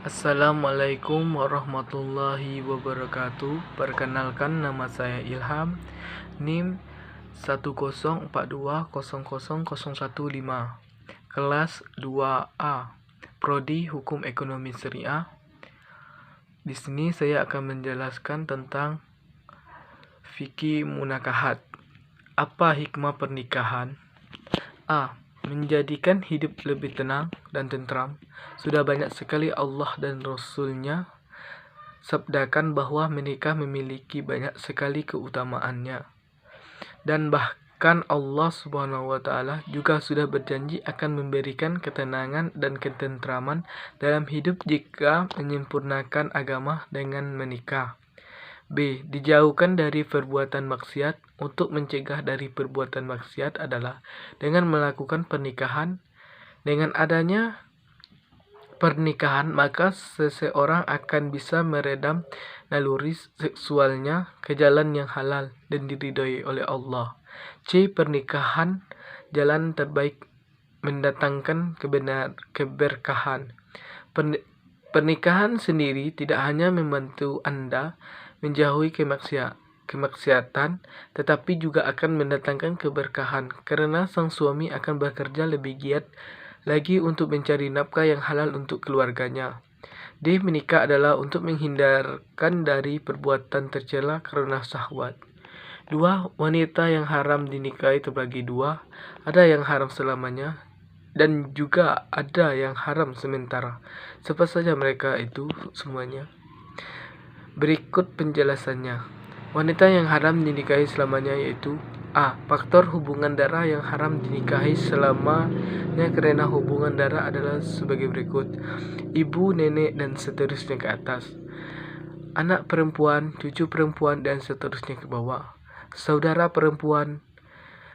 Assalamualaikum warahmatullahi wabarakatuh. Perkenalkan, nama saya Ilham, NIM 104200015, kelas 2A, Prodi Hukum Ekonomi Syariah. Di sini saya akan menjelaskan tentang fikih munakahat. Apa hikmah pernikahan? A. Menjadikan hidup lebih tenang dan tentram. Sudah banyak sekali Allah dan Rasul-Nya sabdakan bahwa menikah memiliki banyak sekali keutamaannya. Dan bahkan Allah Subhanahu wa Ta'ala juga sudah berjanji akan memberikan ketenangan dan ketentraman dalam hidup jika menyempurnakan agama dengan menikah. B. Dijauhkan dari perbuatan maksiat. Untuk mencegah dari perbuatan maksiat adalah dengan melakukan pernikahan. Dengan adanya pernikahan, maka seseorang akan bisa meredam naluri seksualnya ke jalan yang halal dan diridhoi oleh Allah. C. Pernikahan jalan terbaik mendatangkan keberkahan. Pernikahan sendiri tidak hanya membantu Anda menjauhi kemaksiatan, tetapi juga akan mendatangkan keberkahan, karena sang suami akan bekerja lebih giat lagi untuk mencari nafkah yang halal untuk keluarganya. D. Menikah adalah untuk menghindarkan dari perbuatan tercela karena syahwat. 2. Wanita yang haram dinikahi terbagi dua. Ada yang haram selamanya dan juga ada yang haram sementara. Siapa saja mereka itu semuanya? Berikut penjelasannya. Wanita yang haram dinikahi selamanya yaitu A. Faktor hubungan darah yang haram dinikahi selamanya karena hubungan darah adalah sebagai berikut: ibu, nenek, dan seterusnya ke atas. Anak perempuan, cucu perempuan, dan seterusnya ke bawah. Saudara perempuan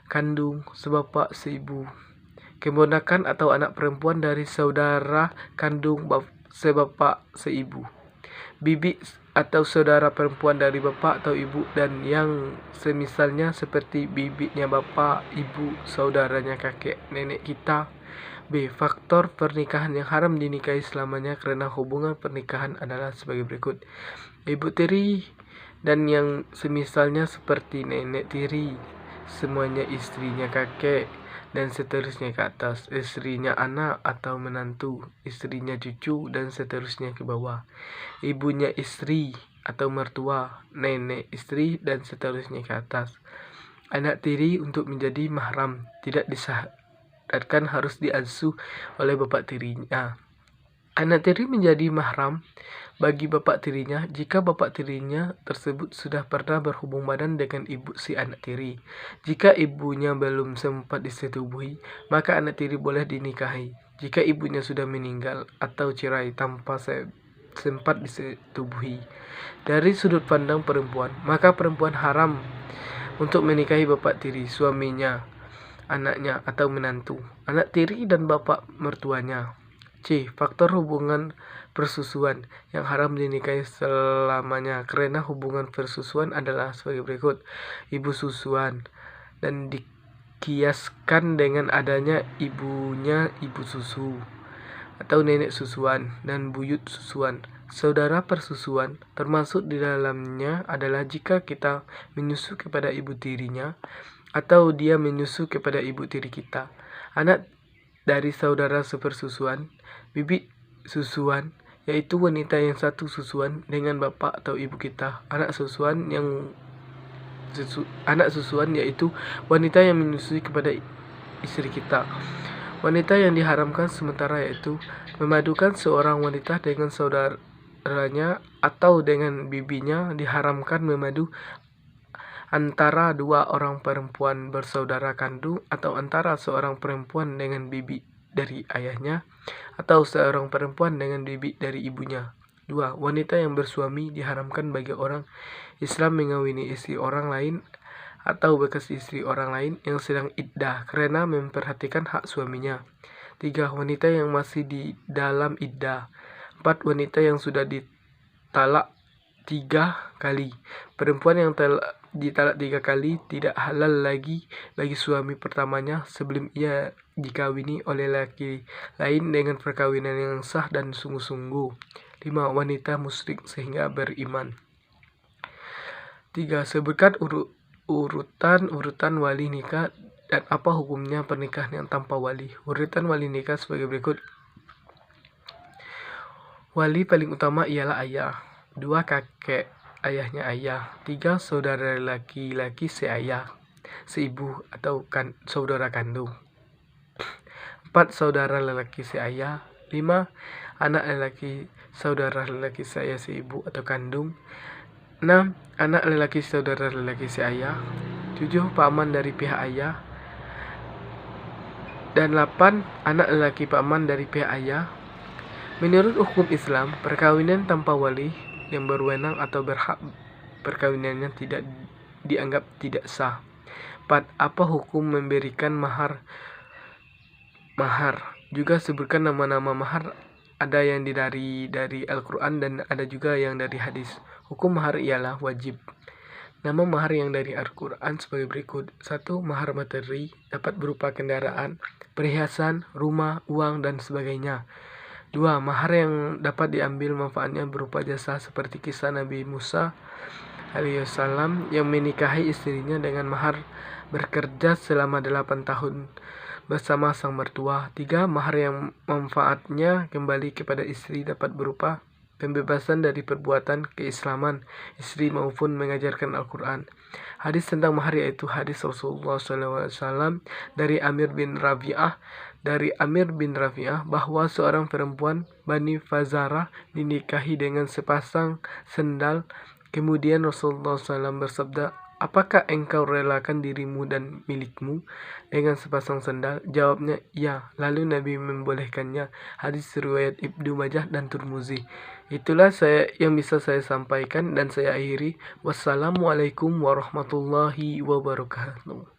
kandung sebapak seibu. Keponakan atau anak perempuan dari saudara kandung sebapak seibu. Bibi atau saudara perempuan dari bapak atau ibu dan yang semisalnya seperti bibinya bapak, ibu, saudaranya kakek, nenek kita. B. Faktor pernikahan yang haram dinikahi selamanya karena hubungan pernikahan adalah sebagai berikut: ibu tiri dan yang semisalnya seperti nenek tiri, semuanya istrinya kakek, dan seterusnya ke atas, istrinya anak atau menantu, istrinya cucu, dan seterusnya ke bawah, ibunya istri atau mertua, nenek istri, dan seterusnya ke atas. Anak tiri untuk menjadi mahram tidak disyaratkan harus diasuh oleh bapak tirinya. Anak tiri menjadi mahram bagi bapak tirinya jika bapak tirinya tersebut sudah pernah berhubung badan dengan ibu si anak tiri. Jika ibunya belum sempat disetubuhi, maka anak tiri boleh dinikahi. Jika ibunya sudah meninggal atau cerai tanpa sempat disetubuhi. Dari sudut pandang perempuan, maka perempuan haram untuk menikahi bapak tiri, suaminya, anaknya, atau menantu, anak tiri, dan bapak mertuanya. C. Faktor hubungan persusuan yang haram dinikahi selamanya karena hubungan persusuan adalah sebagai berikut: ibu susuan, dan dikiaskan dengan adanya ibunya ibu susu atau nenek susuan dan buyut susuan. Saudara persusuan termasuk di dalamnya adalah jika kita menyusu kepada ibu tirinya atau dia menyusu kepada ibu tiri kita. Anak dari saudara sepersusuan, bibi susuan, yaitu wanita yang satu susuan dengan bapak atau ibu kita. Anak susuan yaitu wanita yang menyusui kepada istri kita. Wanita yang diharamkan sementara yaitu memadukan seorang wanita dengan saudaranya atau dengan bibinya. Diharamkan memadu antara dua orang perempuan bersaudara kandung atau antara seorang perempuan dengan bibi dari ayahnya atau seorang perempuan dengan bibi dari ibunya. 2. Wanita yang bersuami diharamkan bagi orang Islam mengawini istri orang lain atau bekas istri orang lain yang sedang iddah karena memperhatikan hak suaminya. 3. Wanita yang masih di dalam iddah. 4. Wanita yang sudah ditalak 3 kali. Perempuan yang telah ditalak 3 kali, tidak halal lagi bagi suami pertamanya sebelum ia dikawini oleh laki lain dengan perkawinan yang sah dan sungguh-sungguh. 5. Wanita musyrik sehingga beriman. 3. Sebutkan urutan wali nikah dan apa hukumnya pernikahan yang tanpa wali. Urutan wali nikah sebagai berikut. Wali paling utama ialah ayah. 2. Kakek, ayahnya ayah. 3. Saudara laki-laki seayah, seibu atau saudara kandung. 4. Saudara lelaki seayah. 5. Anak lelaki saudara lelaki seayah, seibu atau kandung. 6. Anak lelaki saudara lelaki seayah. 7. Paman dari pihak ayah. Dan 8. Anak lelaki paman dari pihak ayah. Menurut hukum Islam, perkawinan tanpa wali yang berwenang atau berhak perkawinannya tidak dianggap tidak sah. 4. Apa hukum memberikan mahar? Juga sebutkan nama-nama mahar, ada yang dari Al-Quran dan ada juga yang dari hadis. Hukum mahar ialah wajib. Nama mahar yang dari Al-Quran sebagai berikut. 1. Mahar materi, dapat berupa kendaraan, perhiasan, rumah, uang, dan sebagainya. 2. Mahar yang dapat diambil manfaatnya berupa jasa, seperti kisah Nabi Musa alaihissalam yang menikahi istrinya dengan mahar bekerja selama 8 tahun bersama sang mertua. 3. Mahar yang manfaatnya kembali kepada istri dapat berupa pembebasan dari perbuatan keislaman istri maupun mengajarkan Al-Quran. Hadis tentang mahar yaitu hadis Rasulullah SAW dari Amir bin Rafi'ah bahwa seorang perempuan Bani Fazarah dinikahi dengan sepasang sendal. Kemudian Rasulullah SAW bersabda, "Apakah engkau relakan dirimu dan milikmu dengan sepasang sendal?" Jawabnya, "Ya." Lalu Nabi membolehkannya. Hadis riwayat Ibnu Majah dan Tirmizi. Itulah yang bisa saya sampaikan dan saya akhiri. Wassalamualaikum warahmatullahi wabarakatuh.